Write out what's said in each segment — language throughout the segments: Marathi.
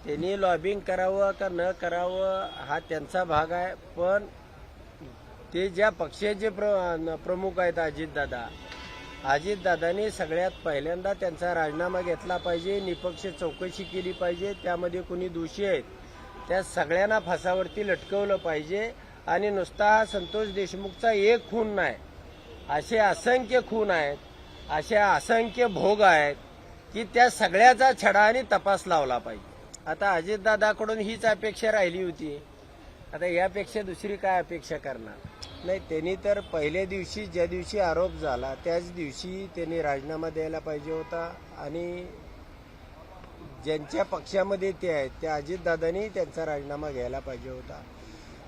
त्यांनी लॉबिंग करावं का न करावं हा त्यांचा भाग आहे, पण ते ज्या पक्षाचे प्रमुख आहेत अजितदादांनी सगळ्यात पहिल्यांदा त्यांचा राजीनामा घेतला पाहिजे, निपक्ष चौकशी केली पाहिजे, त्यामध्ये कोणी दोषी आहेत त्या सगळ्यांना फासावरती लटकवलं पाहिजे. आणि नुसता हा संतोष देशमुखचा एक खून नाही, असे असंख्य खून आहेत, असे असंख्य भोग आहेत की त्या सगळ्याचा छडा आणि तपास लावला पाहिजे. आता अजितदादाकडून हीच अपेक्षा राहिली होती, आता यापेक्षा दुसरी काय अपेक्षा करणार नाही. त्यांनी तर पहिल्या दिवशी ज्या दिवशी आरोप झाला त्याच दिवशी त्यांनी राजीनामा द्यायला पाहिजे होता. आणि ज्यांच्या पक्षामध्ये ते आहेत त्या अजितदादांनी त्यांचा राजीनामा घ्यायला पाहिजे होता.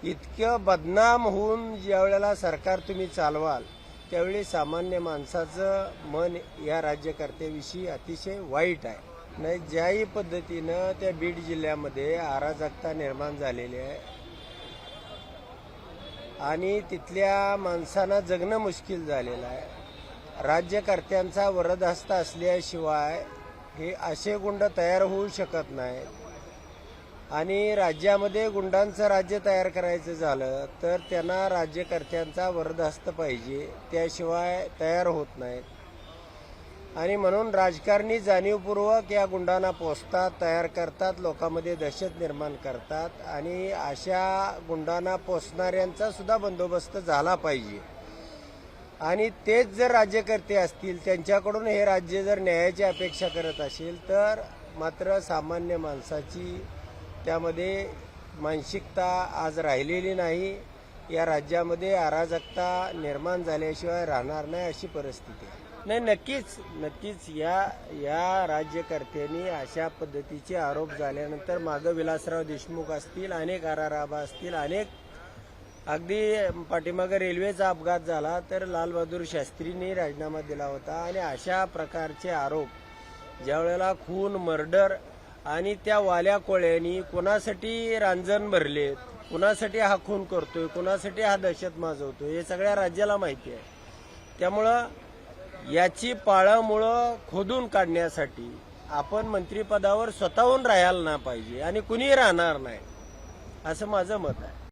इतकं बदनाम होऊन ज्यावेळेला सरकार तुम्ही चालवाल त्यावेळी सामान्य माणसाचं मन या राज्यकर्त्याविषयी अतिशय वाईट आहे. नाही, ज्याही पद्धतीनं त्या बीड जिल्ह्यामध्ये अराजकता निर्माण झालेली आहे आणि तिथल्या माणसांना जगणं मुश्किल झालेलं आहे. राज्यकर्त्यांचा वरदहस्त असल्याशिवाय हे असे गुंड तयार होऊ शकत नाहीत. आणि राज्यामध्ये गुंडांचं राज्य तयार करायचं झालं तर त्यांना राज्यकर्त्यांचा वरदहस्त पाहिजे, त्याशिवाय तयार होत नाहीत. आणि म्हणून राजकारणी जाणीवपूर्वक या गुंडांना पोसतात, तयार करतात, लोकांमध्ये दहशत निर्माण करतात. आणि अशा गुंडांना पोसणाऱ्यांचा सुद्धा बंदोबस्त झाला पाहिजे. आणि तेच जर राज्यकर्ते असतील, त्यांच्याकडून हे राज्य जर न्यायाची अपेक्षा करत असेल तर मात्र सामान्य माणसाची त्यामध्ये मानसिकता आज राहिलेली नाही. या राज्यामध्ये अराजकता निर्माण झाल्याशिवाय राहणार नाही अशी परिस्थिती आहे. नाही, नक्कीच या राज्यकर्त्यांनी अशा पद्धतीचे आरोप झाल्यानंतर मागं विलासराव देशमुख असतील, अनेक आराराबा असतील, अनेक अगदी पाठीमागं रेल्वेचा अपघात झाला तर लालबहादूर शास्त्रींनी राजीनामा दिला होता. आणि अशा प्रकारचे आरोप ज्यावेळेला खून, मर्डर आणि त्या वाल्या कोळ्यांनी कुणासाठी रांजण भरलेत, कुणासाठी हा खून करतोय, कुणासाठी हा दहशत माजवतोय हे सगळ्या राज्याला माहिती आहे. त्यामुळं याची पाळंमुळं खोदून काढण्यासाठी आपण मंत्रिपदावर स्वतःहून राहायला ना पाहिजे आणि कुणीही राहणार नाही असं माझं मत आहे.